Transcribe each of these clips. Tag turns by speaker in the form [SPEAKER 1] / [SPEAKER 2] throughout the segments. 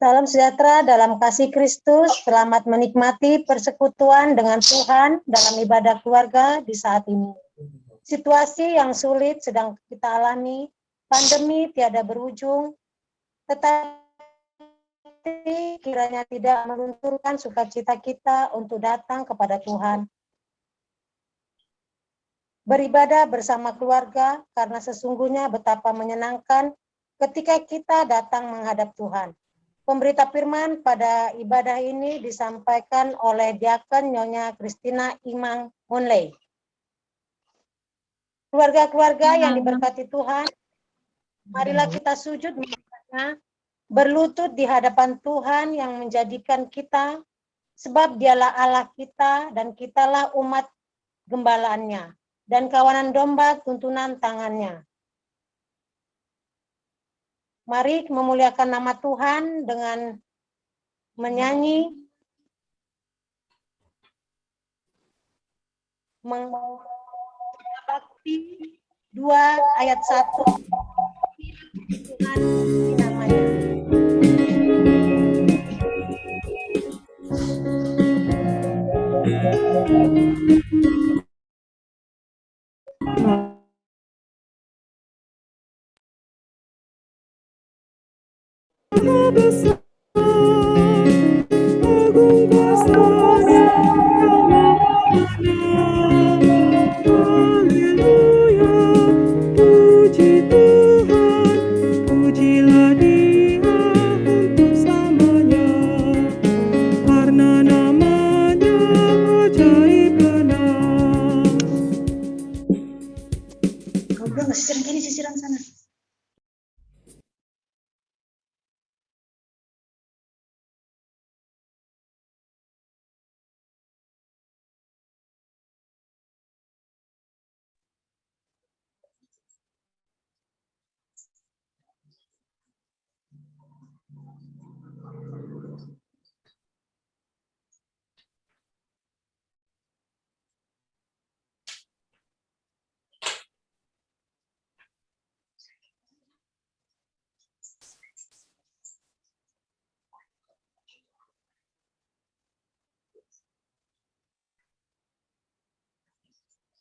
[SPEAKER 1] Salam sejahtera dalam kasih Kristus. Selamat menikmati persekutuan dengan Tuhan dalam ibadah keluarga di saat ini. Situasi yang sulit sedang kita alami, pandemi tiada berujung, tetapi kiranya tidak melunturkan sukacita kita untuk datang kepada Tuhan. Beribadah bersama keluarga karena sesungguhnya betapa menyenangkan ketika kita datang menghadap Tuhan. Pemberita firman pada ibadah ini disampaikan oleh Diakon Nyonya Christina Imang Monley. Keluarga-keluarga yang diberkati Tuhan, marilah kita sujud menghadapnya, berlutut di hadapan Tuhan yang menjadikan kita, sebab Dialah Allah kita dan kitalah umat gembalaannya dan kawanan domba tuntunan tangannya. Mari memuliakan nama Tuhan dengan menyanyi Bakti 2 ayat 1. Tuhan namanya.
[SPEAKER 2] Agung kuasa-Nya, haleluya, puji Tuhan, pujilah Dia untuk selamanya, karena namanya ajaib benar.
[SPEAKER 3] Kau bilang nggak sisiran gini, sisiran sana.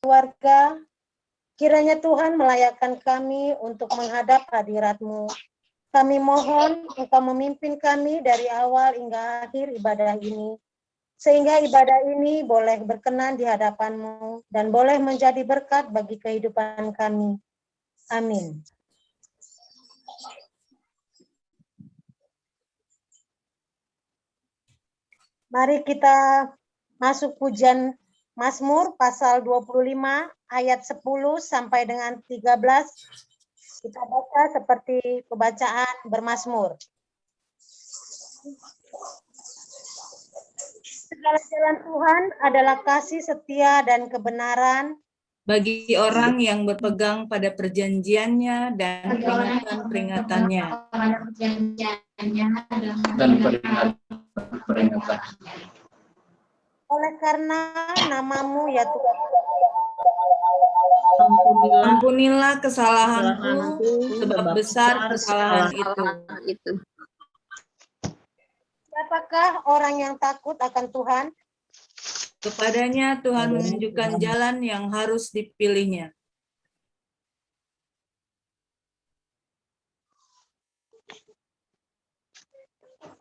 [SPEAKER 1] Keluarga, kiranya Tuhan melayakkan kami untuk menghadap hadirat-Mu. Kami mohon Engkau memimpin kami dari awal hingga akhir ibadah ini, sehingga ibadah ini boleh berkenan di hadapan-Mu dan boleh menjadi berkat bagi kehidupan kami. Amin. Mari kita masuk pujian Mazmur pasal 25 ayat 10 sampai dengan 13. Kita baca seperti pembacaan bermazmur. Segala jalan Tuhan adalah kasih setia dan kebenaran
[SPEAKER 4] bagi orang yang berpegang pada perjanjiannya dan peringatan-peringatannya.
[SPEAKER 5] Dan peringatan.
[SPEAKER 1] oleh karena nama-Mu ya Tuhan.
[SPEAKER 4] Ampunilah kesalahanku, sebab besar kesalahan itu.
[SPEAKER 1] Siapakah orang yang takut akan Tuhan?
[SPEAKER 4] Kepadanya Tuhan menunjukkan jalan yang harus dipilihnya.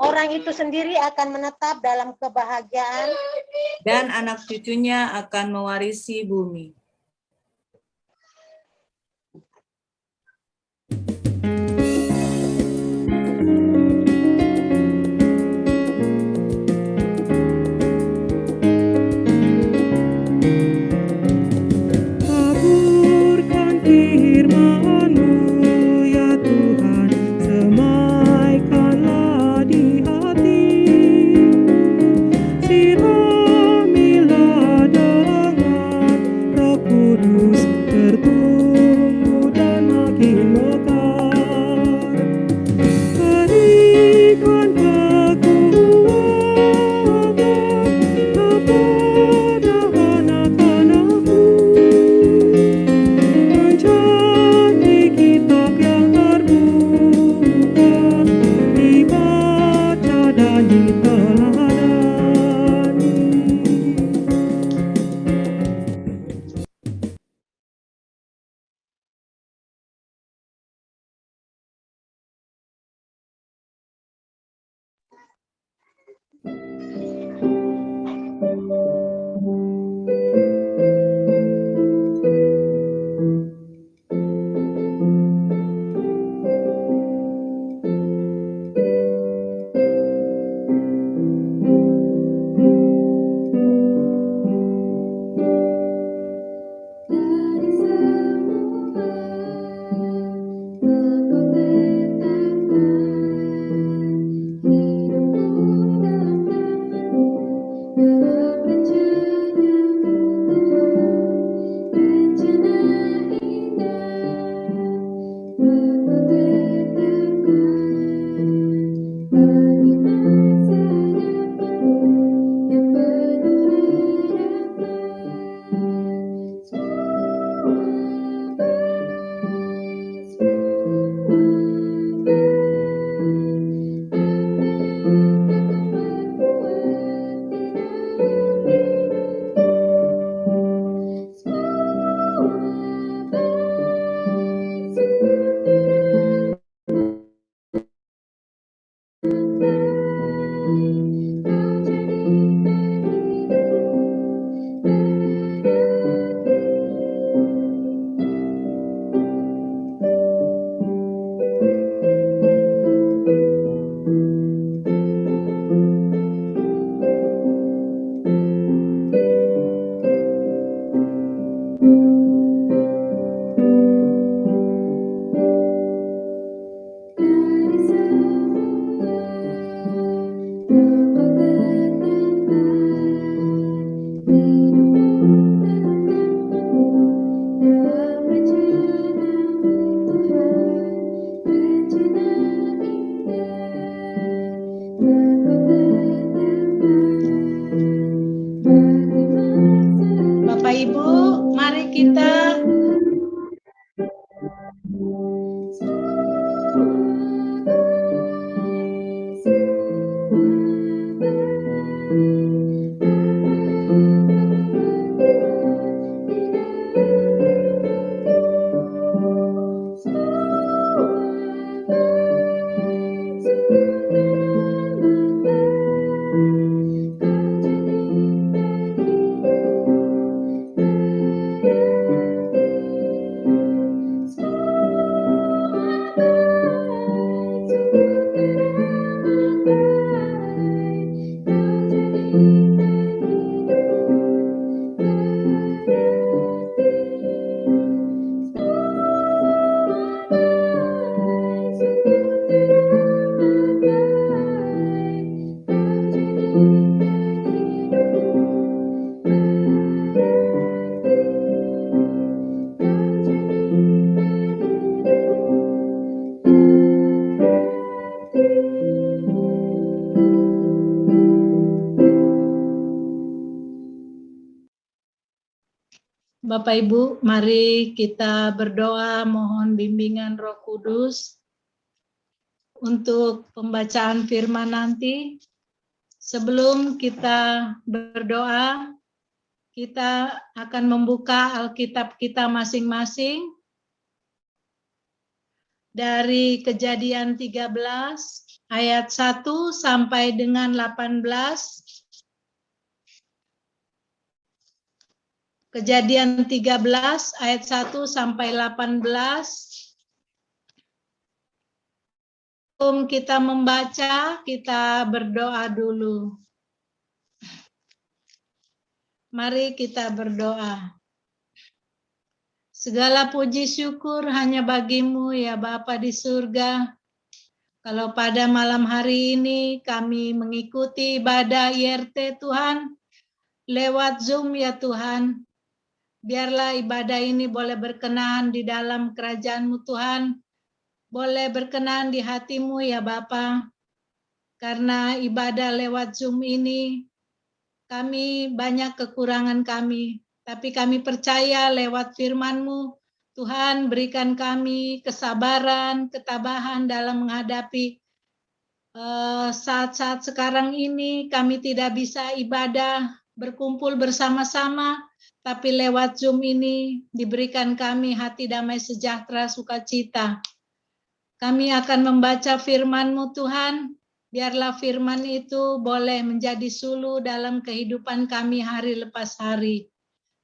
[SPEAKER 1] Orang itu sendiri akan menetap dalam kebahagiaan
[SPEAKER 4] Dan anak cucunya akan mewarisi bumi.
[SPEAKER 2] Taburkan firman-Mu ya Tuhan, semaikanlah di hati. Siramilah dengan Roh
[SPEAKER 6] Bapak Ibu, mari kita Bapak Ibu, mari kita berdoa mohon bimbingan Roh Kudus untuk pembacaan firman nanti. Sebelum kita berdoa, kita akan membuka Alkitab kita masing-masing dari Kejadian 13 ayat 1 sampai dengan 18. Kejadian 13 ayat 1 sampai 18. Sebelum kita membaca, kita berdoa dulu. Mari kita berdoa. Segala puji syukur hanya bagimu ya Bapa di surga. Kalau pada malam hari ini kami mengikuti ibadah IRT Tuhan, lewat Zoom ya Tuhan. Biarlah ibadah ini boleh berkenan di dalam kerajaan-Mu Tuhan, boleh berkenan di hati-Mu ya Bapa. Karena ibadah lewat Zoom ini, kami banyak kekurangan kami, tapi kami percaya lewat firman-Mu, Tuhan berikan kami kesabaran, ketabahan dalam menghadapi saat-saat sekarang ini. Kami tidak bisa ibadah berkumpul bersama-sama, tapi lewat Zoom ini diberikan kami hati damai sejahtera sukacita. Kami akan membaca firman-Mu Tuhan, biarlah firman itu boleh menjadi sulu dalam kehidupan kami hari lepas hari.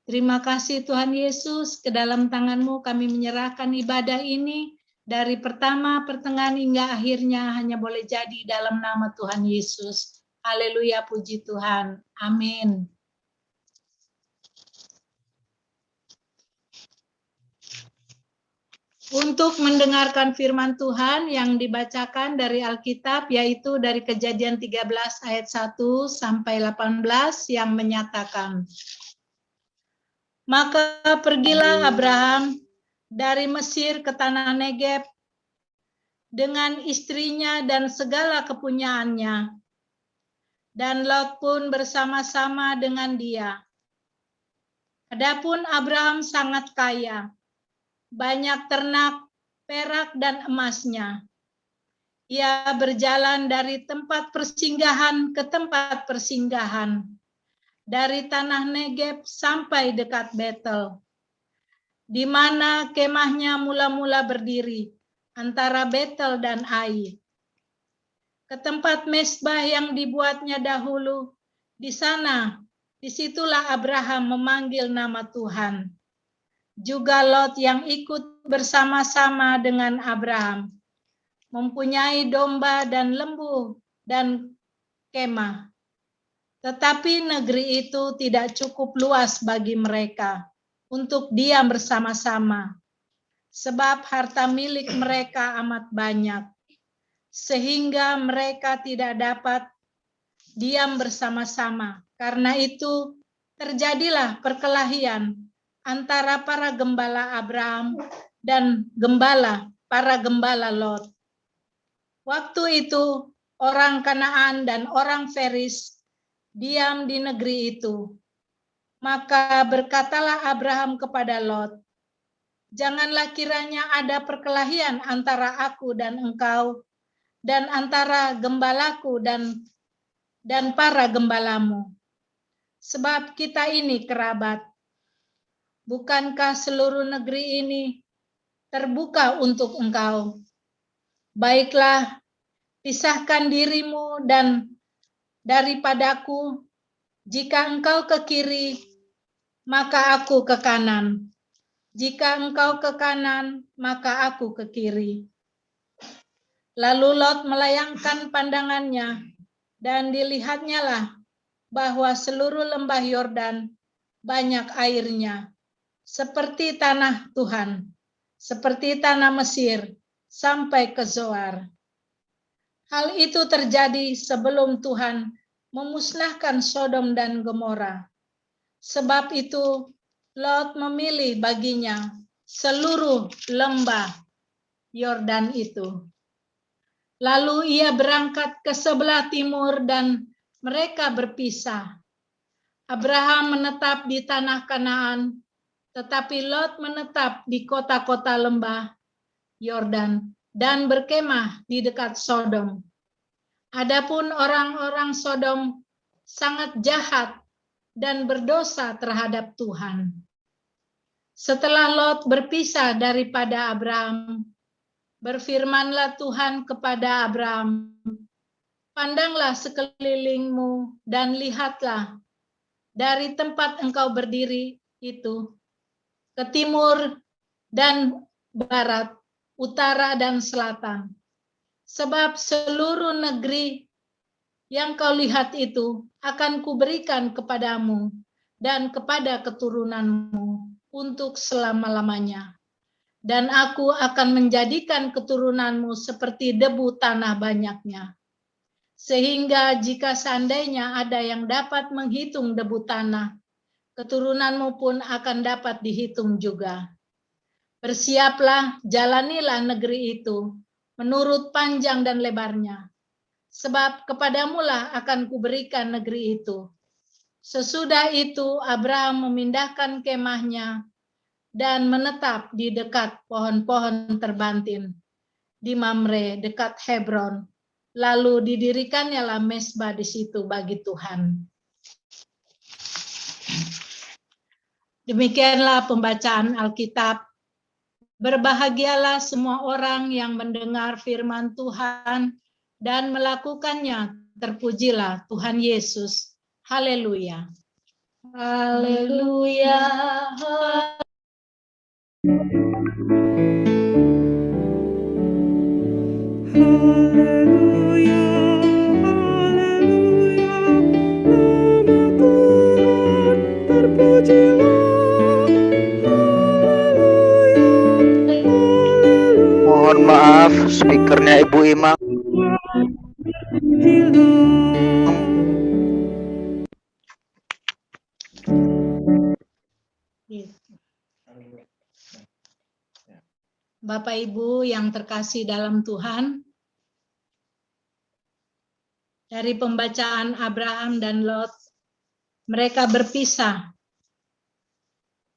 [SPEAKER 6] Terima kasih Tuhan Yesus, ke dalam tangan-Mu kami menyerahkan ibadah ini, dari pertama, pertengahan hingga akhirnya hanya boleh jadi dalam nama Tuhan Yesus. Haleluya, puji Tuhan. Amin. Untuk mendengarkan firman Tuhan yang dibacakan dari Alkitab, yaitu dari Kejadian 13 ayat 1 sampai 18 yang menyatakan, maka pergilah Abraham dari Mesir ke tanah Negeb dengan istrinya dan segala kepunyaannya, dan Lot pun bersama-sama dengan dia. Adapun Abraham sangat kaya, banyak ternak, perak, dan emasnya. Ia berjalan dari tempat persinggahan ke tempat persinggahan, dari tanah Negeb sampai dekat Betel, di mana kemahnya mula-mula berdiri, antara Betel dan Ai. ke tempat mezbah yang dibuatnya dahulu. Disitulah Abraham memanggil nama Tuhan. Juga Lot yang ikut bersama-sama dengan Abraham, mempunyai domba dan lembu dan kemah. Tetapi negeri itu tidak cukup luas bagi mereka untuk diam bersama-sama, sebab harta milik mereka amat banyak, sehingga mereka tidak dapat diam bersama-sama. Karena itu terjadilah perkelahian antara para gembala Abraham dan para gembala Lot. Waktu itu orang Kanaan dan orang Feris diam di negeri itu. Maka berkatalah Abraham kepada Lot, janganlah kiranya ada perkelahian antara aku dan engkau, dan antara gembalaku dan para gembalamu. Sebab kita ini kerabat. Bukankah seluruh negeri ini terbuka untuk engkau? Baiklah, pisahkan dirimu dan daripadaku. Jika engkau ke kiri, maka aku ke kanan. Jika engkau ke kanan, maka aku ke kiri. Lalu Lot melayangkan pandangannya, dan dilihatnya lah bahwa seluruh lembah Yordan banyak airnya, seperti tanah Tuhan, seperti tanah Mesir, sampai ke Zoar. Hal itu terjadi sebelum Tuhan memusnahkan Sodom dan Gomora. Sebab itu Lot memilih baginya seluruh lembah Yordan itu. Lalu ia berangkat ke sebelah timur dan mereka berpisah. Abraham menetap di tanah Kanaan, tetapi Lot menetap di kota-kota lembah Yordan dan berkemah di dekat Sodom. Adapun orang-orang Sodom sangat jahat dan berdosa terhadap Tuhan. Setelah Lot berpisah daripada Abraham, berfirmanlah Tuhan kepada Abraham, pandanglah sekelilingmu dan lihatlah dari tempat engkau berdiri itu, ke timur dan barat, utara dan selatan. Sebab seluruh negeri yang kau lihat itu akan kuberikan kepadamu dan kepada keturunanmu untuk selama-lamanya. Dan aku akan menjadikan keturunanmu seperti debu tanah banyaknya. Sehingga jika seandainya ada yang dapat menghitung debu tanah, keturunanmu pun akan dapat dihitung juga. Bersiaplah, jalanilah negeri itu menurut panjang dan lebarnya, sebab kepadamulah akan kuberikan negeri itu. Sesudah itu Abraham memindahkan kemahnya dan menetap di dekat pohon-pohon terbantin di Mamre dekat Hebron. Lalu didirikannya lah mezbah di situ bagi Tuhan. Demikianlah pembacaan Alkitab. Berbahagialah semua orang yang mendengar firman Tuhan dan melakukannya. Terpujilah Tuhan Yesus. Haleluya. Haleluya.
[SPEAKER 2] Haleluya, haleluya, nama Tuhan terpujilah. Haleluya, haleluya,
[SPEAKER 7] Mohon maaf, speakernya Ibu Ima.
[SPEAKER 6] Bapak Ibu yang terkasih dalam Tuhan, dari pembacaan Abraham dan Lot, mereka berpisah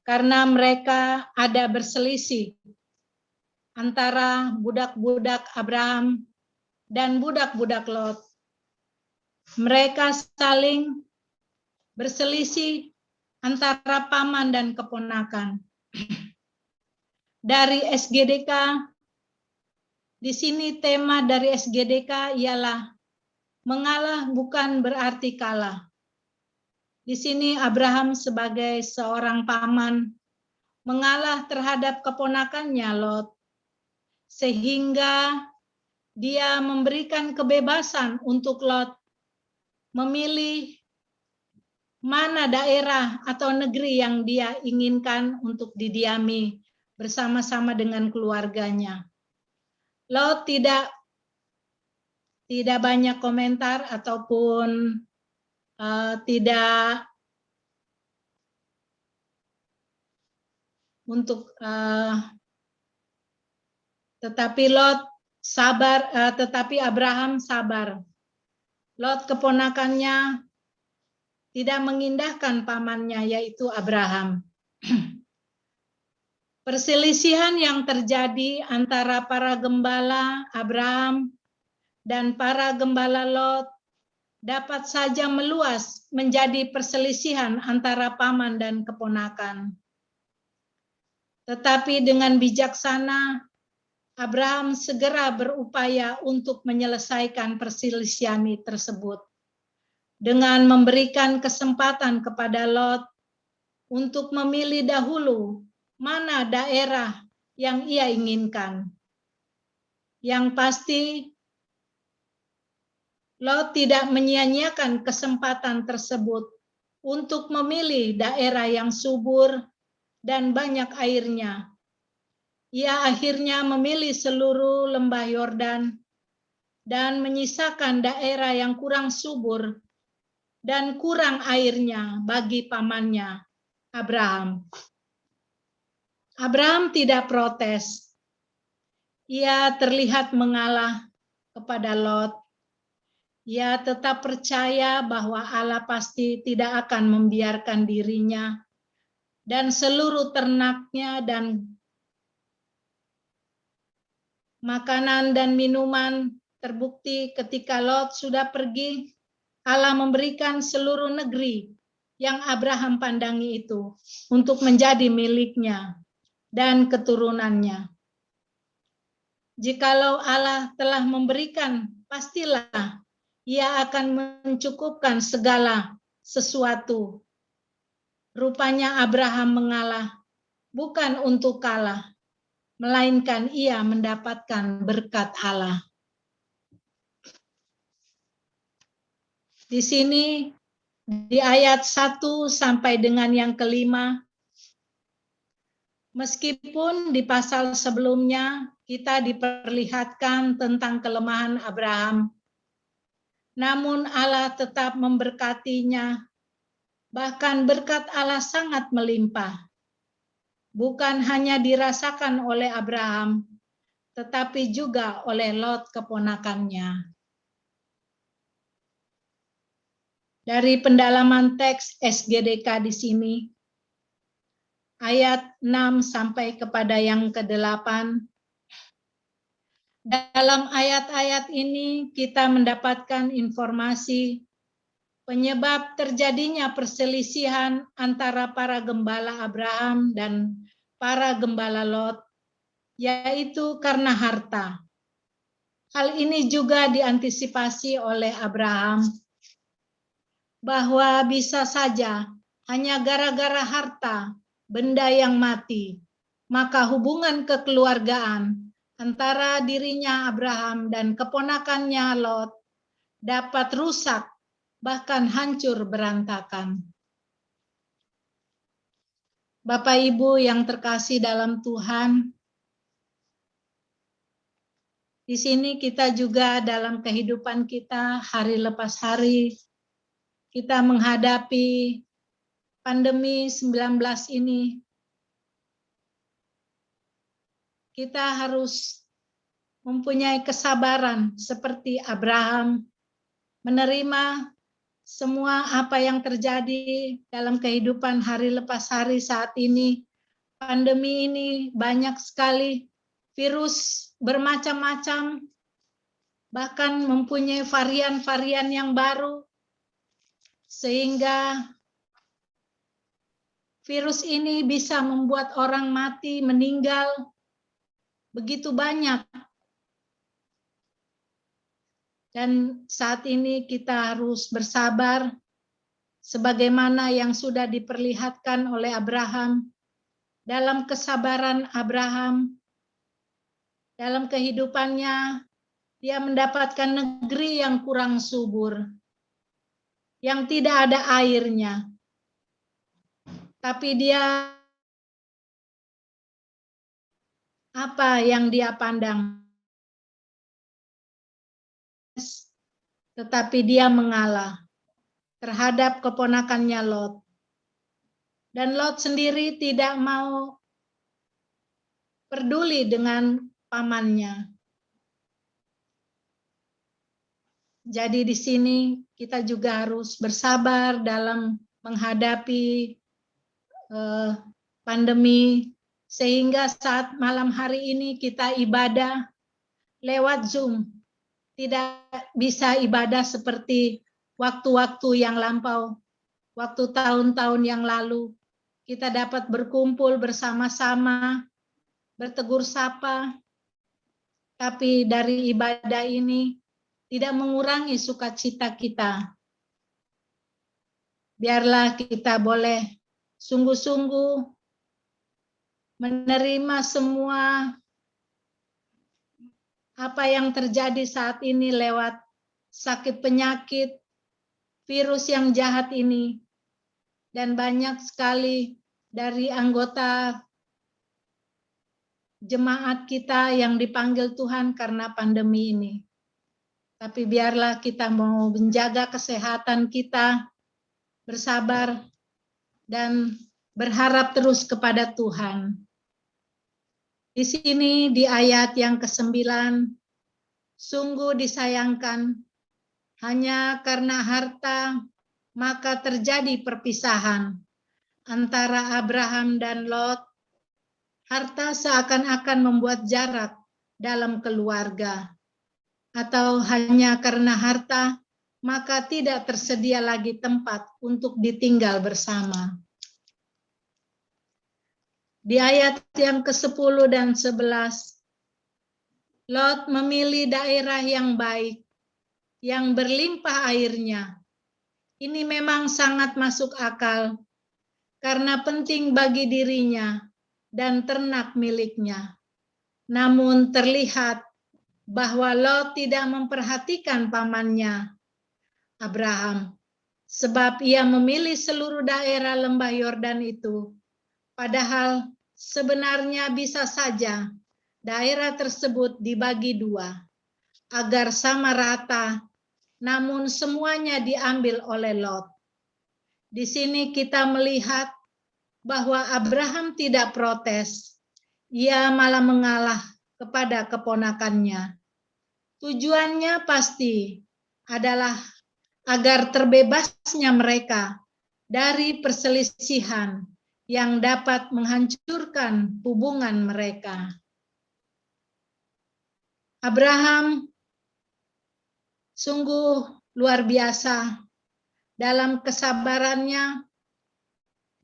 [SPEAKER 6] karena mereka ada berselisih antara budak-budak Abraham dan budak-budak Lot. Mereka saling berselisih antara paman dan keponakan. Dari SGDK, di sini tema dari SGDK ialah Mengalah bukan berarti kalah. Di sini Abraham sebagai seorang paman mengalah terhadap keponakannya Lot, sehingga dia memberikan kebebasan untuk Lot memilih mana daerah atau negeri yang dia inginkan untuk didiami bersama-sama dengan keluarganya. Lot tidak banyak komentar ataupun tidak untuk tetapi Lot sabar, tetapi Abraham sabar. Lot keponakannya tidak mengindahkan pamannya, yaitu Abraham. Perselisihan yang terjadi antara para gembala Abraham dan para gembala Lot dapat saja meluas menjadi perselisihan antara paman dan keponakan. Tetapi dengan bijaksana, Abraham segera berupaya untuk menyelesaikan perselisihan tersebut dengan memberikan kesempatan kepada Lot untuk memilih dahulu mana daerah yang ia inginkan. Yang pasti, Lot tidak menyia-nyiakan kesempatan tersebut untuk memilih daerah yang subur dan banyak airnya. Ia akhirnya memilih seluruh lembah Yordan dan menyisakan daerah yang kurang subur dan kurang airnya bagi pamannya, Abraham. Abraham tidak protes. Ia terlihat mengalah kepada Lot. Ia tetap percaya bahwa Allah pasti tidak akan membiarkan dirinya dan seluruh ternaknya dan makanan dan minuman. Terbukti ketika Lot sudah pergi, Allah memberikan seluruh negeri yang Abraham pandangi itu untuk menjadi miliknya dan keturunannya. Jikalau Allah telah memberikan, pastilah Ia akan mencukupkan segala sesuatu. Rupanya Abraham mengalah, bukan untuk kalah, melainkan ia mendapatkan berkat Allah. Di sini, di ayat 1 sampai dengan yang kelima, meskipun di pasal sebelumnya kita diperlihatkan tentang kelemahan Abraham, namun Allah tetap memberkatinya. Bahkan berkat Allah sangat melimpah. Bukan hanya dirasakan oleh Abraham, tetapi juga oleh Lot keponakannya. Dari pendalaman teks SGDK di sini, ayat 6 sampai kepada yang ke-8. Dalam ayat-ayat ini kita mendapatkan informasi penyebab terjadinya perselisihan antara para gembala Abraham dan para gembala Lot, yaitu karena harta. Hal ini juga diantisipasi oleh Abraham, bahwa bisa saja hanya gara-gara harta, benda yang mati, maka hubungan kekeluargaan antara dirinya Abraham dan keponakannya Lot dapat rusak, bahkan hancur berantakan. Bapak Ibu yang terkasih dalam Tuhan, di sini kita juga dalam kehidupan kita hari lepas hari, kita menghadapi pandemi 19 ini. Kita harus mempunyai kesabaran seperti Abraham, menerima semua apa yang terjadi dalam kehidupan hari lepas hari saat ini. Pandemi ini banyak sekali, virus bermacam-macam, bahkan mempunyai varian-varian yang baru, sehingga virus ini bisa membuat orang mati, meninggal, begitu banyak. Dan saat ini kita harus bersabar sebagaimana yang sudah diperlihatkan oleh Abraham. Dalam kesabaran Abraham, dalam kehidupannya, dia mendapatkan negeri yang kurang subur, yang tidak ada airnya. Tapi dia, apa yang dia pandang? Tetapi dia mengalah terhadap keponakannya Lot. Dan Lot sendiri tidak mau peduli dengan pamannya. Jadi di sini kita juga harus bersabar dalam menghadapi pandemi, sehingga saat malam hari ini kita ibadah lewat Zoom. Tidak bisa ibadah seperti waktu-waktu yang lampau, waktu tahun-tahun yang lalu. Kita dapat berkumpul bersama-sama, bertegur sapa, tapi dari ibadah ini tidak mengurangi sukacita kita. Biarlah kita boleh sungguh-sungguh menerima semua apa yang terjadi saat ini lewat sakit penyakit, virus yang jahat ini, dan banyak sekali dari anggota jemaat kita yang dipanggil Tuhan karena pandemi ini. Tapi biarlah kita mau menjaga kesehatan kita, bersabar, dan berharap terus kepada Tuhan. Di sini di ayat yang ke-9, sungguh disayangkan, hanya karena harta maka terjadi perpisahan antara Abraham dan Lot. Harta seakan-akan membuat jarak dalam keluarga. Atau hanya karena harta maka tidak tersedia lagi tempat untuk ditinggal bersama. Di ayat yang ke-10 dan 11, Lot memilih daerah yang baik, yang berlimpah airnya. Ini memang sangat masuk akal, karena penting bagi dirinya dan ternak miliknya. Namun terlihat bahwa Lot tidak memperhatikan pamannya, Abraham, sebab ia memilih seluruh daerah lembah Yordan itu. Padahal sebenarnya bisa saja daerah tersebut dibagi dua, agar sama rata, namun semuanya diambil oleh Lot. Di sini kita melihat bahwa Abraham tidak protes, ia malah mengalah kepada keponakannya. Tujuannya pasti adalah agar terbebasnya mereka dari perselisihan yang dapat menghancurkan hubungan mereka. Abraham sungguh luar biasa dalam kesabarannya.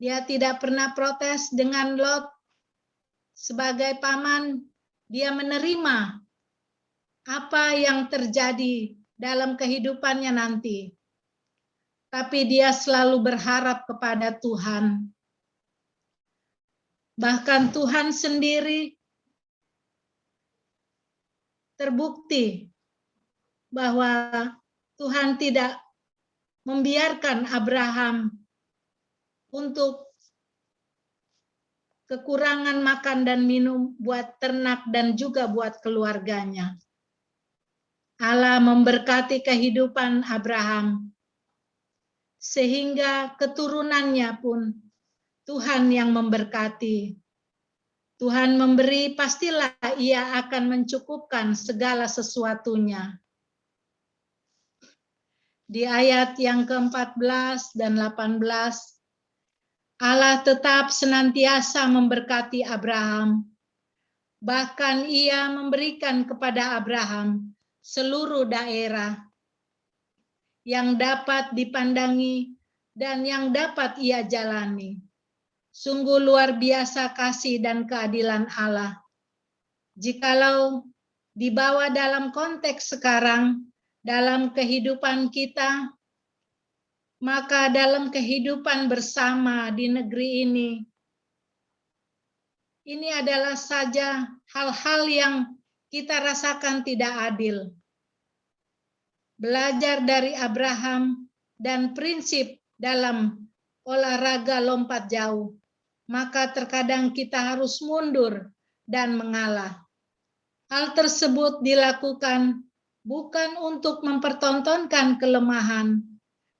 [SPEAKER 6] Dia tidak pernah protes dengan Lot sebagai paman. Dia menerima apa yang terjadi dalam kehidupannya nanti. Tapi dia selalu berharap kepada Tuhan. Bahkan Tuhan sendiri terbukti bahwa Tuhan tidak membiarkan Abraham untuk kekurangan makan dan minum buat ternak dan juga buat keluarganya. Allah memberkati kehidupan Abraham, sehingga keturunannya pun Tuhan yang memberkati. Tuhan memberi, pastilah ia akan mencukupkan segala sesuatunya. Di ayat yang ke-14 dan 18, Allah tetap senantiasa memberkati Abraham. Bahkan ia memberikan kepada Abraham seluruh daerah yang dapat dipandangi dan yang dapat ia jalani. Sungguh luar biasa kasih dan keadilan Allah. Jikalau dibawa dalam konteks sekarang, dalam kehidupan kita, maka dalam kehidupan bersama di negeri ini adalah saja hal-hal yang kita rasakan tidak adil. Belajar dari Abraham dan prinsip dalam olahraga lompat jauh, maka terkadang kita harus mundur dan mengalah. Hal tersebut dilakukan bukan untuk mempertontonkan kelemahan,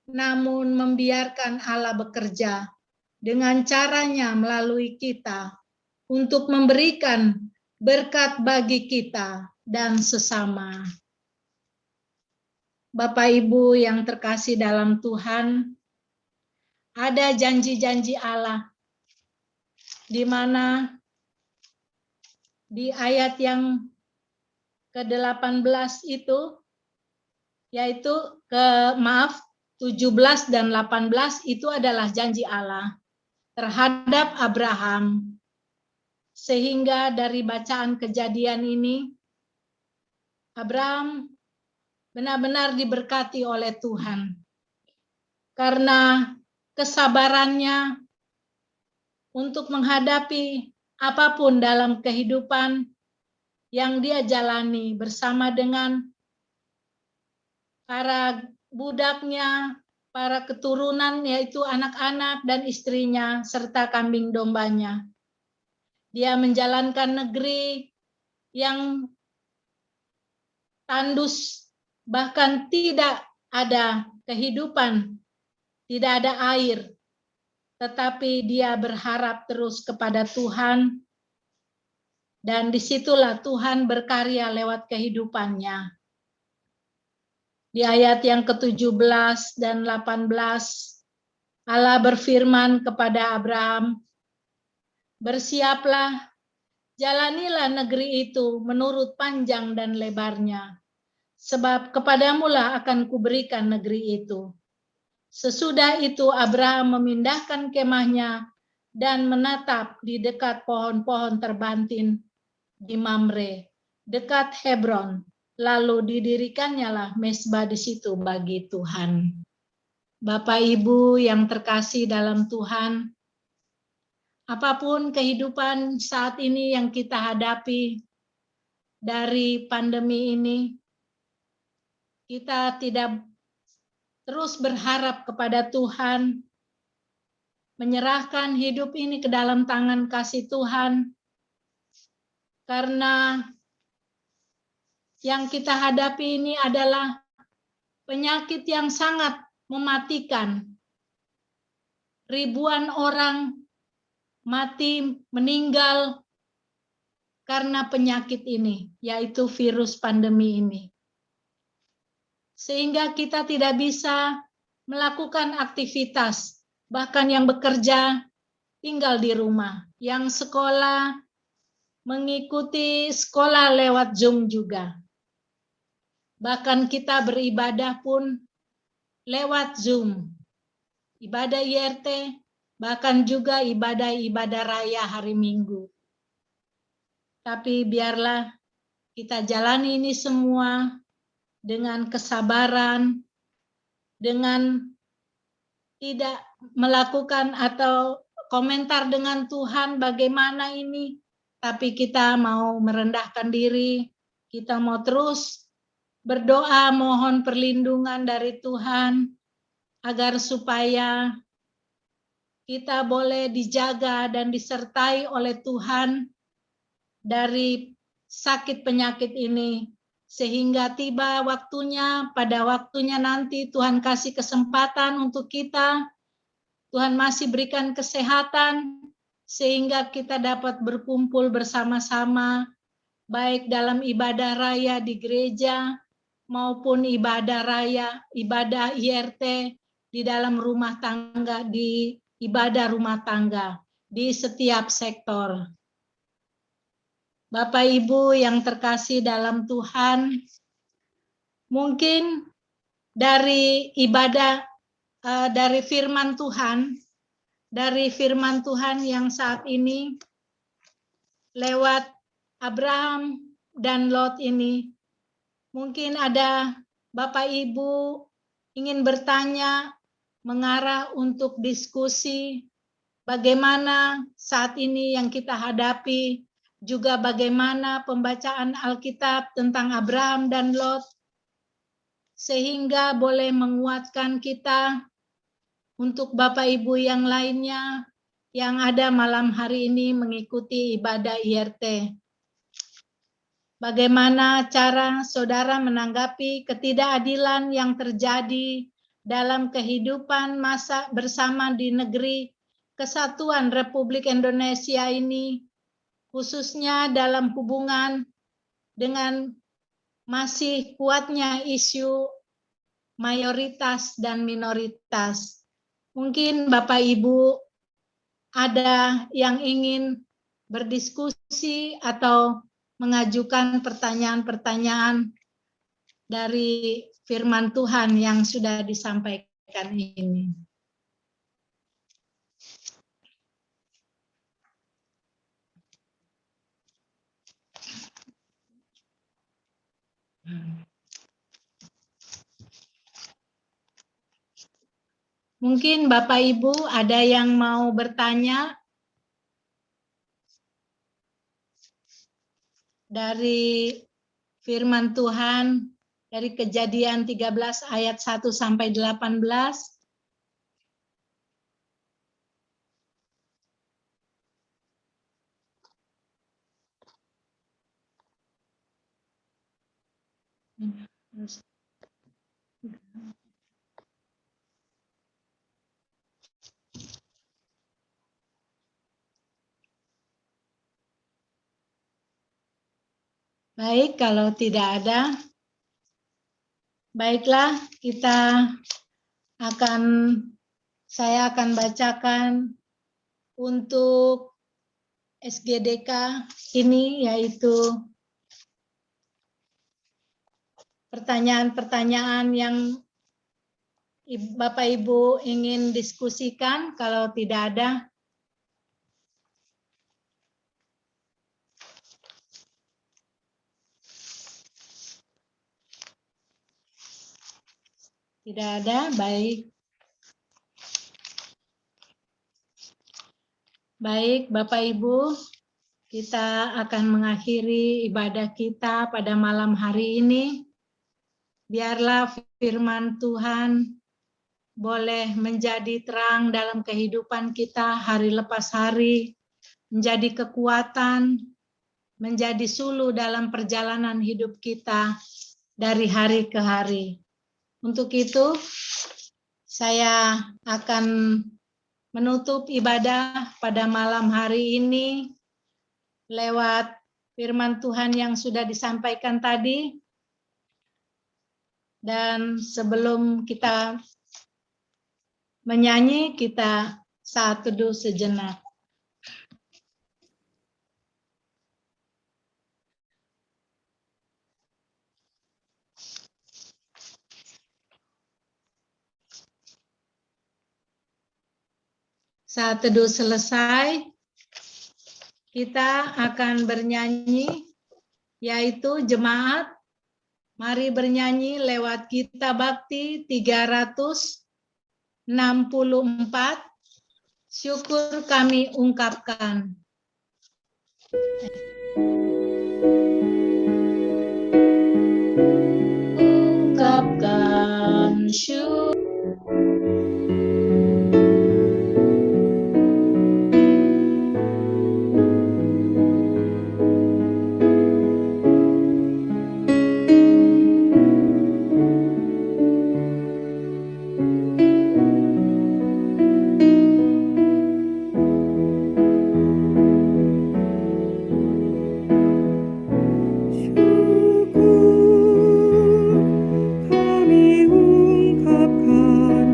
[SPEAKER 6] namun membiarkan Allah bekerja dengan caranya melalui kita untuk memberikan berkat bagi kita dan sesama. Bapak Ibu yang terkasih dalam Tuhan, ada janji-janji Allah di mana di ayat yang ke-18 itu, yaitu 17 dan 18 itu adalah janji Allah terhadap Abraham. Sehingga dari bacaan Kejadian ini, Abraham benar-benar diberkati oleh Tuhan. Karena kesabarannya untuk menghadapi apapun dalam kehidupan yang dia jalani bersama dengan para budaknya, para keturunan, yaitu anak-anak dan istrinya, serta kambing dombanya. Dia menjalankan negeri yang tandus, bahkan tidak ada kehidupan, tidak ada air, tetapi dia berharap terus kepada Tuhan, dan disitulah Tuhan berkarya lewat kehidupannya. Di ayat yang ke-17 dan 18, Allah berfirman kepada Abraham, "Bersiaplah, jalanilah negeri itu menurut panjang dan lebarnya, sebab kepadamulah akan kuberikan negeri itu." Sesudah itu Abraham memindahkan kemahnya dan menatap di dekat pohon-pohon terbantin di Mamre, dekat Hebron. Lalu didirikannya lah mezbah di situ bagi Tuhan. Bapak Ibu yang terkasih dalam Tuhan, apapun kehidupan saat ini yang kita hadapi dari pandemi ini, kita tidak terus berharap kepada Tuhan, menyerahkan hidup ini ke dalam tangan kasih Tuhan, karena yang kita hadapi ini adalah penyakit yang sangat mematikan. Ribuan orang mati, meninggal karena penyakit ini, yaitu virus pandemi ini. Sehingga kita tidak bisa melakukan aktivitas, bahkan yang bekerja tinggal di rumah, yang sekolah mengikuti sekolah lewat Zoom juga. Bahkan kita beribadah pun lewat Zoom. Ibadah IRT, bahkan juga ibadah raya hari Minggu. Tapi biarlah kita jalani ini semua dengan kesabaran, dengan tidak melakukan atau komentar dengan Tuhan bagaimana ini, tapi kita mau merendahkan diri, kita mau terus berdoa mohon perlindungan dari Tuhan agar supaya kita boleh dijaga dan disertai oleh Tuhan dari sakit penyakit ini, sehingga tiba waktunya, pada waktunya nanti Tuhan kasih kesempatan untuk kita, Tuhan masih berikan kesehatan, sehingga kita dapat berkumpul bersama-sama, baik dalam ibadah raya di gereja, maupun ibadah raya, ibadah IRT di dalam rumah tangga, di ibadah rumah tangga, di setiap sektor. Bapak Ibu yang terkasih dalam Tuhan, mungkin dari ibadah, dari firman Tuhan yang saat ini lewat Abraham dan Lot ini, mungkin ada Bapak Ibu ingin bertanya, mengarah untuk diskusi bagaimana saat ini yang kita hadapi, juga bagaimana pembacaan Alkitab tentang Abraham dan Lot, sehingga boleh menguatkan kita untuk Bapak Ibu yang lainnya yang ada malam hari ini mengikuti ibadah IRT. Bagaimana cara saudara menanggapi ketidakadilan yang terjadi dalam kehidupan masa bersama di negeri Kesatuan Republik Indonesia ini, khususnya dalam hubungan dengan masih kuatnya isu mayoritas dan minoritas. Mungkin Bapak Ibu ada yang ingin berdiskusi atau mengajukan pertanyaan-pertanyaan dari firman Tuhan yang sudah disampaikan ini. Mungkin Bapak Ibu ada yang mau bertanya dari firman Tuhan dari Kejadian 13 ayat 1 sampai 18. Baik, kalau tidak ada, baiklah saya akan bacakan untuk SGDK ini, yaitu pertanyaan-pertanyaan yang Bapak Ibu ingin diskusikan. Kalau tidak ada, baik. Baik, Bapak Ibu, kita akan mengakhiri ibadah kita pada malam hari ini. Biarlah firman Tuhan boleh menjadi terang dalam kehidupan kita hari lepas hari, menjadi kekuatan, menjadi suluh dalam perjalanan hidup kita dari hari ke hari. Untuk itu, saya akan menutup ibadah pada malam hari ini lewat firman Tuhan yang sudah disampaikan tadi. Dan sebelum kita menyanyi, kita saat teduh sejenak. Saat teduh selesai, kita akan bernyanyi, yaitu jemaat, mari bernyanyi lewat Gita Bakti 364, syukur kami ungkapkan. Ungkapkan syukur.
[SPEAKER 2] Syukur kami ungkapkan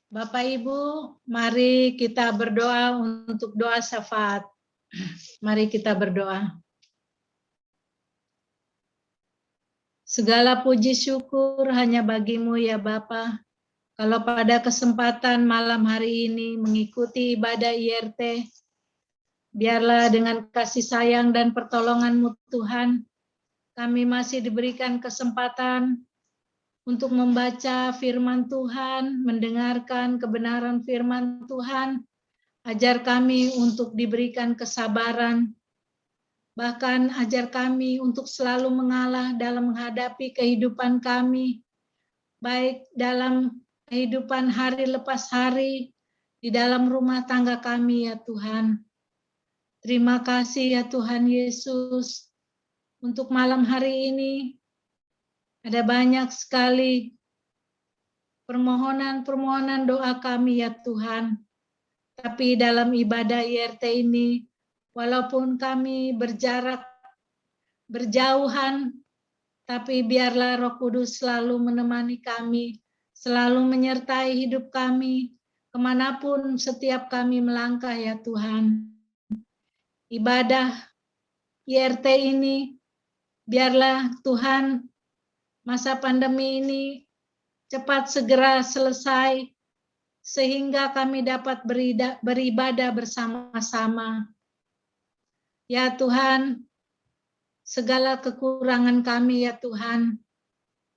[SPEAKER 6] Bapak Ibu, mari kita berdoa untuk doa syafaat. Mari kita berdoa. Segala puji syukur hanya bagimu ya Bapa. Kalau pada kesempatan malam hari ini mengikuti ibadah IRT, biarlah dengan kasih sayang dan pertolongan-Mu Tuhan, kami masih diberikan kesempatan untuk membaca firman Tuhan, mendengarkan kebenaran firman Tuhan. Ajar kami untuk diberikan kesabaran, bahkan ajar kami untuk selalu mengalah dalam menghadapi kehidupan kami, baik dalam kehidupan hari lepas hari, di dalam rumah tangga kami ya Tuhan. Terima kasih ya Tuhan Yesus, untuk malam hari ini ada banyak sekali permohonan-permohonan doa kami ya Tuhan. Tapi dalam ibadah IRT ini, walaupun kami berjarak, berjauhan, tapi biarlah Roh Kudus selalu menemani kami, selalu menyertai hidup kami, kemanapun setiap kami melangkah ya Tuhan. Ibadah IRT ini, biarlah Tuhan masa pandemi ini cepat segera selesai, sehingga kami dapat beribadah bersama-sama. Ya Tuhan, segala kekurangan kami ya Tuhan,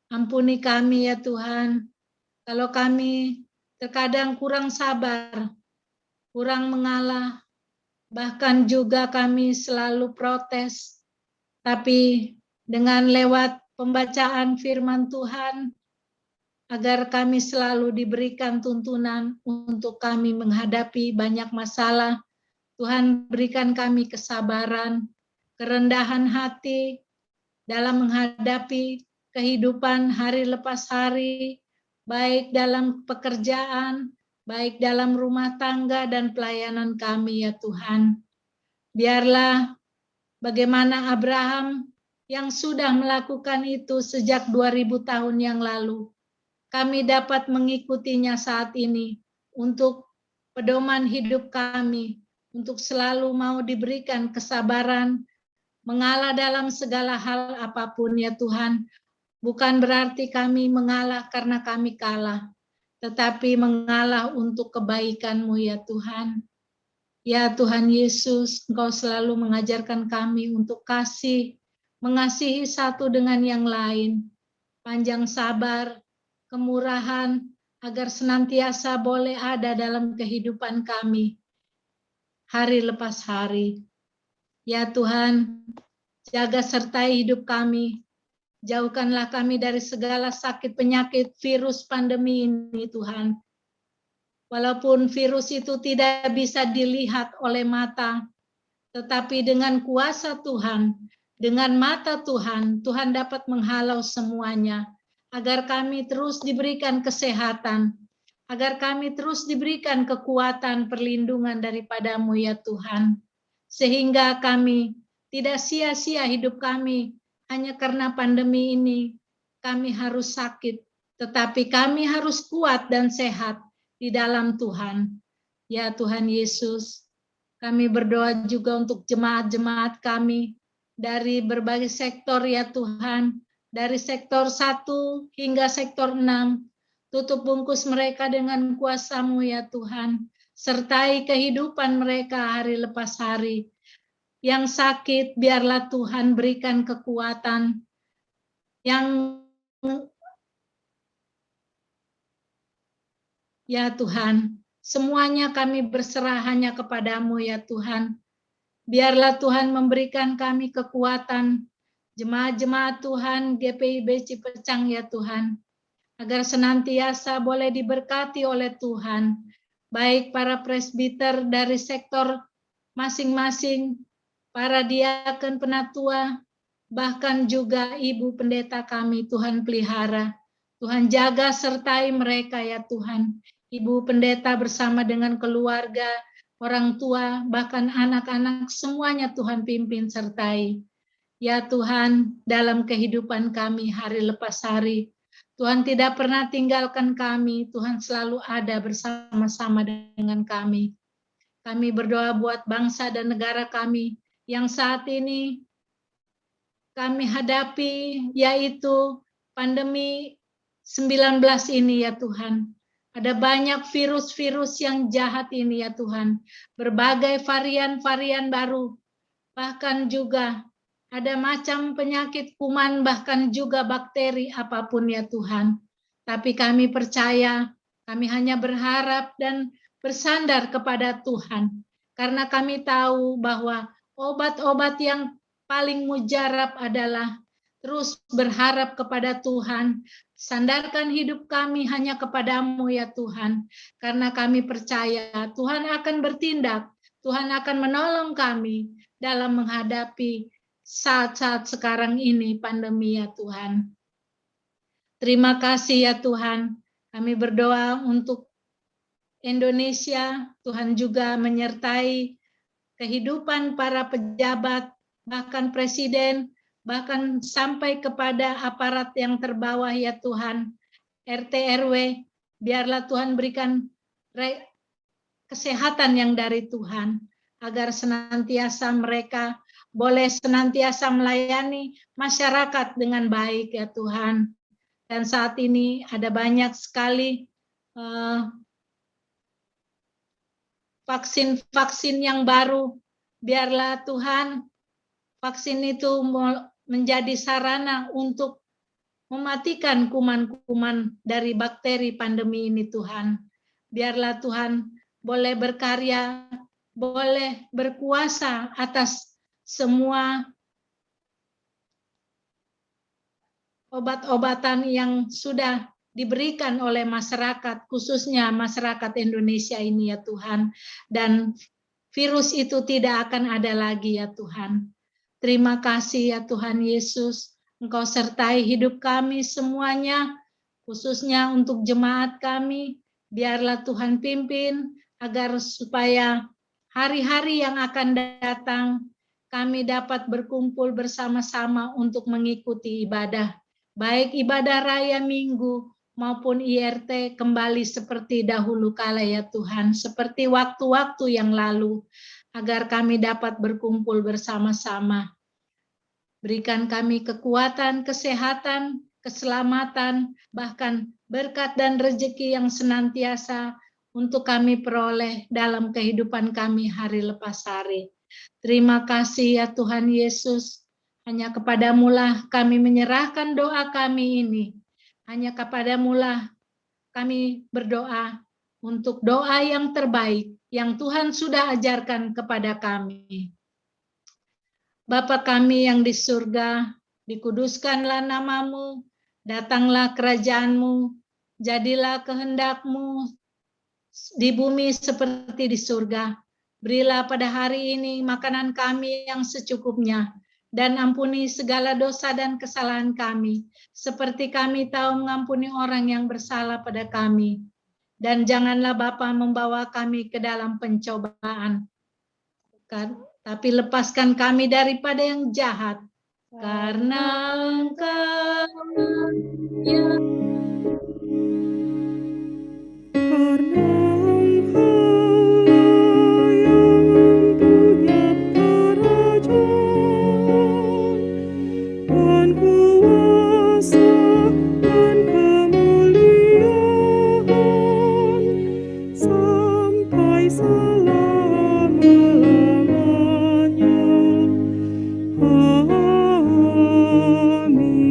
[SPEAKER 6] ampuni kami ya Tuhan, kalau kami terkadang kurang sabar, kurang mengalah, bahkan juga kami selalu protes, tapi dengan lewat pembacaan firman Tuhan, agar kami selalu diberikan tuntunan untuk kami menghadapi banyak masalah. Tuhan berikan kami kesabaran, kerendahan hati dalam menghadapi kehidupan hari lepas hari, baik dalam pekerjaan, baik dalam rumah tangga dan pelayanan kami ya Tuhan. Biarlah bagaimana Abraham yang sudah melakukan itu sejak 2000 tahun yang lalu, kami dapat mengikutinya saat ini untuk pedoman hidup kami, untuk selalu mau diberikan kesabaran, mengalah dalam segala hal apapun ya Tuhan. Bukan berarti kami mengalah karena kami kalah, tetapi mengalah untuk kebaikan-Mu ya Tuhan. Ya Tuhan Yesus, Engkau selalu mengajarkan kami untuk kasih, mengasihi satu dengan yang lain, panjang sabar, kemurahan, agar senantiasa boleh ada dalam kehidupan kami, hari lepas hari. Ya Tuhan, jaga sertai hidup kami, jauhkanlah kami dari segala sakit penyakit virus pandemi ini Tuhan. Walaupun virus itu tidak bisa dilihat oleh mata, tetapi dengan kuasa Tuhan, dengan mata Tuhan, Tuhan dapat menghalau semuanya, agar kami terus diberikan kesehatan, agar kami terus diberikan kekuatan perlindungan daripada-Mu ya Tuhan, sehingga kami tidak sia-sia hidup kami hanya karena pandemi ini. Kami harus sakit, tetapi kami harus kuat dan sehat di dalam Tuhan. Ya Tuhan Yesus, kami berdoa juga untuk jemaat-jemaat kami dari berbagai sektor ya Tuhan, dari sektor 1 hingga sektor 6, tutup bungkus mereka dengan kuasa-Mu ya Tuhan, sertai kehidupan mereka hari lepas hari. Yang sakit, biarlah Tuhan berikan kekuatan. Yang ya Tuhan, semuanya kami berserah hanya kepada-Mu ya Tuhan. Biarlah Tuhan memberikan kami kekuatan, jemaat-jemaat Tuhan GPIB Cipecang ya Tuhan, agar senantiasa boleh diberkati oleh Tuhan, baik para presbiter dari sektor masing-masing, para diaken penatua, bahkan juga ibu pendeta kami Tuhan pelihara. Tuhan jaga sertai mereka ya Tuhan. Ibu pendeta bersama dengan keluarga, orang tua, bahkan anak-anak, semuanya Tuhan pimpin sertai. Ya Tuhan, dalam kehidupan kami hari lepas hari, Tuhan tidak pernah tinggalkan kami, Tuhan selalu ada bersama-sama dengan kami. Kami berdoa buat bangsa dan negara kami yang saat ini kami hadapi, yaitu pandemi 19 ini ya Tuhan. Ada banyak virus-virus yang jahat ini ya Tuhan. Berbagai varian-varian baru. Bahkan juga ada macam penyakit kuman, bahkan juga bakteri apapun ya Tuhan. Tapi kami percaya, kami hanya berharap dan bersandar kepada Tuhan. Karena kami tahu bahwa obat-obat yang paling mujarab adalah terus berharap kepada Tuhan. Sandarkan hidup kami hanya kepadamu ya Tuhan. Karena kami percaya Tuhan akan bertindak. Tuhan akan menolong kami dalam menghadapi saat-saat sekarang ini pandemi ya Tuhan. Terima kasih ya Tuhan. Kami berdoa untuk Indonesia. Tuhan juga menyertai kehidupan para pejabat, bahkan presiden, bahkan sampai kepada aparat yang terbawah ya Tuhan, RT RW, biarlah Tuhan berikan kesehatan yang dari Tuhan, agar senantiasa mereka boleh senantiasa melayani masyarakat dengan baik ya Tuhan. Dan saat ini ada banyak sekali vaksin-vaksin yang baru, biarlah Tuhan vaksin itu menjadi sarana untuk mematikan kuman-kuman dari bakteri pandemi ini Tuhan. Biarlah Tuhan boleh berkarya, boleh berkuasa atas semua obat-obatan yang sudah diberikan oleh masyarakat, khususnya masyarakat Indonesia ini ya Tuhan. Dan virus itu tidak akan ada lagi ya Tuhan. Terima kasih ya Tuhan Yesus, Engkau sertai hidup kami semuanya, khususnya untuk jemaat kami. Biarlah Tuhan pimpin, agar supaya hari-hari yang akan datang, kami dapat berkumpul bersama-sama untuk mengikuti ibadah. Baik ibadah raya minggu maupun IRT kembali seperti dahulu kala ya Tuhan. Seperti waktu-waktu yang lalu. Agar kami dapat berkumpul bersama-sama. Berikan kami kekuatan, kesehatan, keselamatan, bahkan berkat dan rezeki yang senantiasa untuk kami peroleh dalam kehidupan kami hari lepas hari. Terima kasih ya Tuhan Yesus. Hanya kepadamulah kami menyerahkan doa kami ini. Hanya kepadamulah kami berdoa untuk doa yang terbaik yang Tuhan sudah ajarkan kepada kami. Bapa kami yang di surga, dikuduskanlah namamu, datanglah kerajaanmu, jadilah kehendak-Mu di bumi seperti di surga. Berilah pada hari ini makanan kami yang secukupnya, dan ampuni segala dosa dan kesalahan kami, seperti kami tahu mengampuni orang yang bersalah pada kami. Dan janganlah Bapa membawa kami ke dalam pencobaan, tapi lepaskan kami daripada yang jahat, karena Engkau yang
[SPEAKER 2] Karena Engkau yang punya kerajaan dan kuasa dan kemuliaan sampai selama-lamanya. Amin.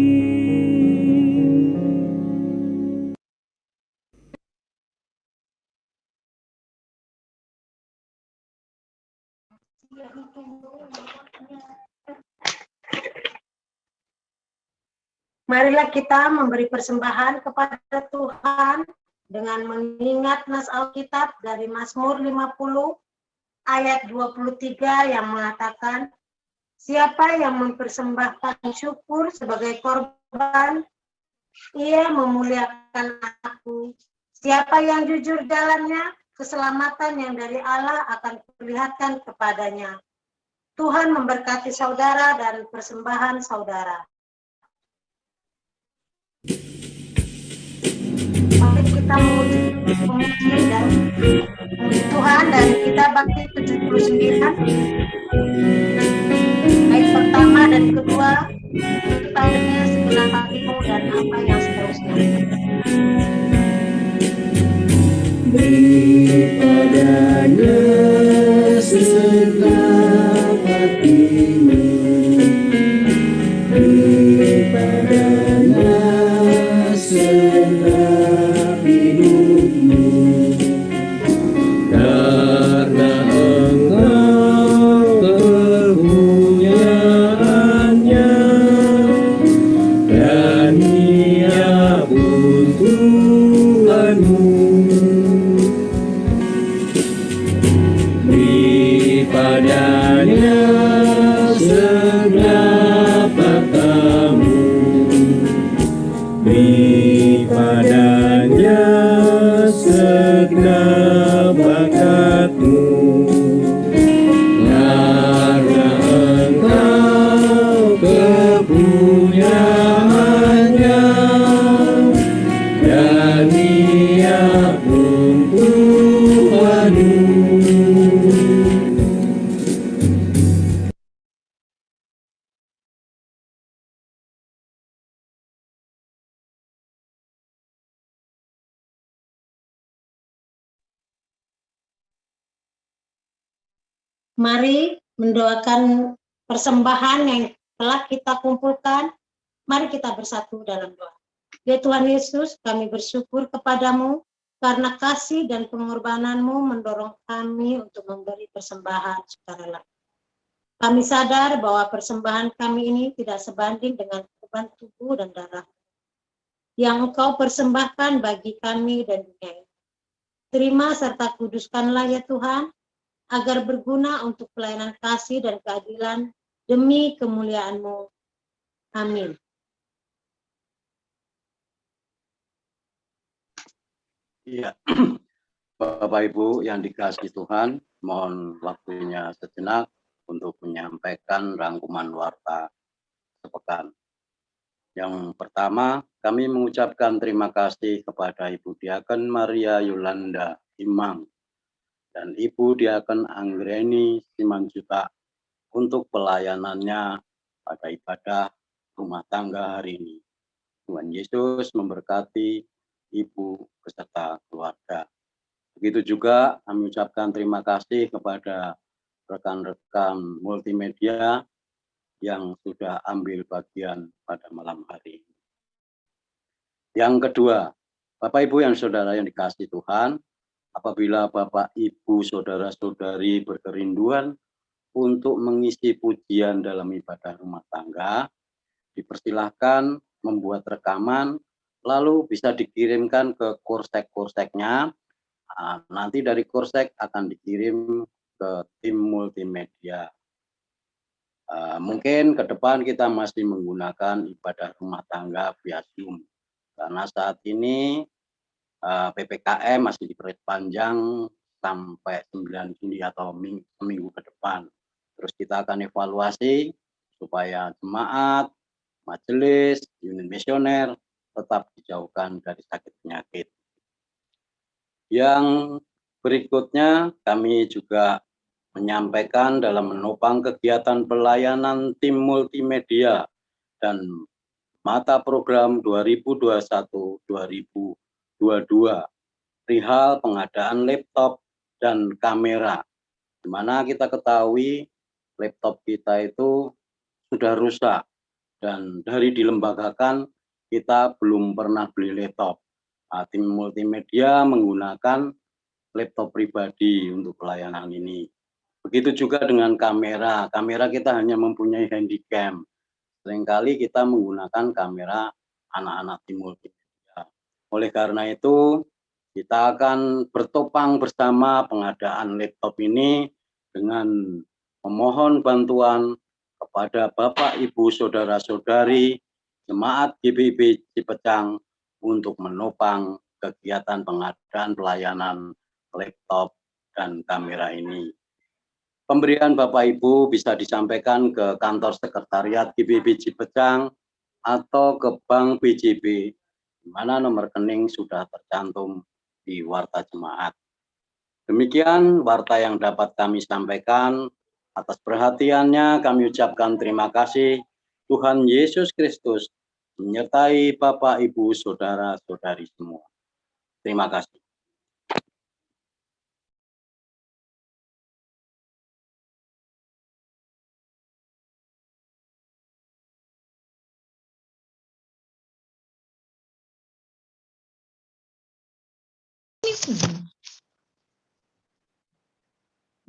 [SPEAKER 1] Marilah kita memberi persembahan kepada Tuhan dengan mengingat nas Alkitab dari Mazmur 50 ayat 23 yang mengatakan, siapa yang mempersembahkan syukur sebagai korban, ia memuliakan aku. Siapa yang jujur jalannya, keselamatan yang dari Allah akan diperlihatkan kepadanya. Tuhan memberkati saudara dan persembahan saudara. Mari kita memuji dan memuji Tuhan dari kita bait 79 bait pertama dan kedua, padanya segenap hatimu dan apa yang seterusnya.
[SPEAKER 2] Padanya segenap hatimu, padanya segenap hidupmu, karena Engkau kepunyaannya, dan Ia pun Tuhanmu. Padanya segenap hartamu, padanya segenap bakatmu, karena Engkau kepunyaannya, dan Ia pun Tuhanmu.
[SPEAKER 1] Mari mendoakan persembahan yang telah kita kumpulkan. Mari kita bersatu dalam doa. Ya Tuhan Yesus, kami bersyukur kepadamu karena kasih dan pengorbananmu mendorong kami untuk memberi persembahan secara langsung. Kami sadar bahwa persembahan kami ini tidak sebanding dengan korban tubuh dan darah yang Engkau persembahkan bagi kami dan dunia ini. Terima serta kuduskanlah ya Tuhan, agar berguna untuk pelayanan kasih dan keadilan demi kemuliaan-Mu. Amin.
[SPEAKER 8] Iya, Bapak Ibu yang dikasihi Tuhan, mohon waktunya sejenak untuk menyampaikan rangkuman warta sepekan. Yang pertama, kami mengucapkan terima kasih kepada Ibu Diaken Maria Yolanda Imang dan Ibu Diaken Anggreni Simanjuta untuk pelayanannya pada ibadah rumah tangga hari ini. Tuhan Yesus memberkati Ibu beserta keluarga. Begitu juga kami ucapkan terima kasih kepada rekan-rekan multimedia yang sudah ambil bagian pada malam hari ini. Yang kedua, Bapak Ibu yang saudara yang dikasihi Tuhan, apabila Bapak Ibu saudara-saudari berkerinduan untuk mengisi pujian dalam ibadah rumah tangga, dipersilahkan membuat rekaman, lalu bisa dikirimkan ke korsek-korseknya. Nanti dari korsek akan dikirim ke tim multimedia. Mungkin ke depan kita masih menggunakan ibadah rumah tangga via Zoom, karena saat ini PPKM masih diperpanjang sampai 9 Juni atau seminggu ke depan. Terus kita akan evaluasi supaya jemaat, majelis, unit misioner tetap dijauhkan dari sakit penyakit. Yang berikutnya kami juga menyampaikan dalam menopang kegiatan pelayanan tim multimedia dan mata program 2021-2022 perihal pengadaan laptop dan kamera, di mana kita ketahui laptop kita itu sudah rusak dan dari dilembagakan kita belum pernah beli laptop. Tim multimedia menggunakan laptop pribadi untuk pelayanan ini. Begitu juga dengan kamera. Kamera kita hanya mempunyai handycam. Seringkali kita menggunakan kamera anak-anak tim multimedia. Oleh karena itu, kita akan bertopang bersama pengadaan laptop ini dengan memohon bantuan kepada Bapak, Ibu, Saudara-saudari, Jemaat GBIB Cipecang untuk menopang kegiatan pengadaan pelayanan laptop dan kamera ini. Pemberian Bapak Ibu bisa disampaikan ke kantor sekretariat GBIB Cipecang atau ke Bank BJB di mana nomor rekening sudah tercantum di warta jemaat. Demikian warta yang dapat kami sampaikan. Atas perhatiannya kami ucapkan terima kasih. Tuhan Yesus Kristus menyertai Bapak, Ibu, Saudara-saudari semua. Terima kasih.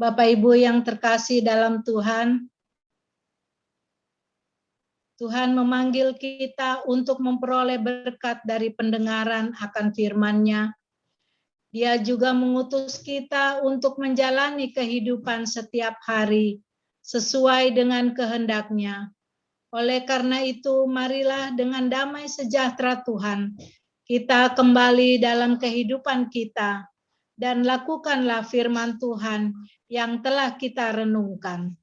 [SPEAKER 6] Bapak Ibu yang terkasih dalam Tuhan, Tuhan memanggil kita untuk memperoleh berkat dari pendengaran akan firman-Nya. Dia juga mengutus kita untuk menjalani kehidupan setiap hari sesuai dengan kehendak-Nya. Oleh karena itu, marilah dengan damai sejahtera Tuhan, kita kembali dalam kehidupan kita dan lakukanlah firman Tuhan yang telah kita renungkan.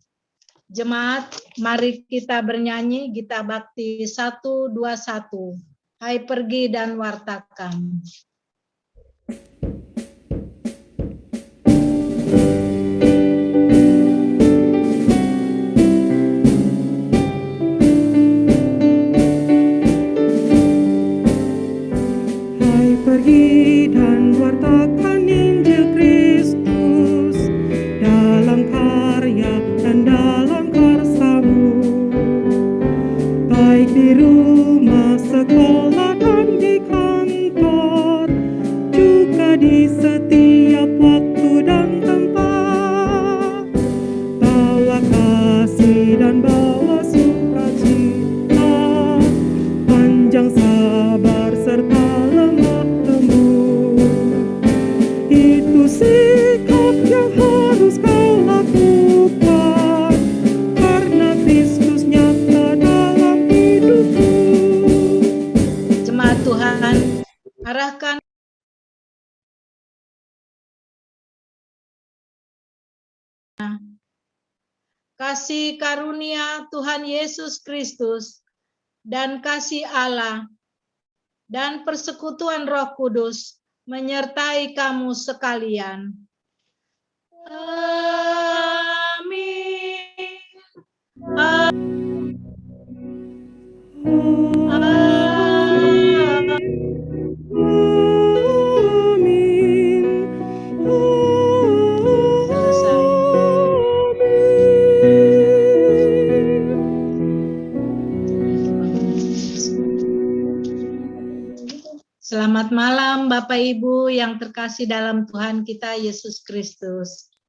[SPEAKER 6] Jemaat, mari kita bernyanyi Gita Bakti 121. Hai pergi dan wartakan.
[SPEAKER 2] Hai pergi dan wartakan Injil Kristus dalam karya dan dalam karsamu, baik di rumah, sekolah, dan di kantor, juga di setiap waktu dan tempat. Bawa kasih dan bawa sukacita, panjang sabar serta lemah lembut. Itu sikap yang harus kau lakukan, karena Kristus nyata dalam hidupmu.
[SPEAKER 6] Jemaat Tuhan, arahkan kasih karunia Tuhan Yesus Kristus dan kasih Allah dan persekutuan Roh Kudus menyertai kamu sekalian. Amin.
[SPEAKER 2] Amin.
[SPEAKER 6] Selesai. Selamat malam Bapak Ibu yang terkasih dalam Tuhan kita Yesus Kristus.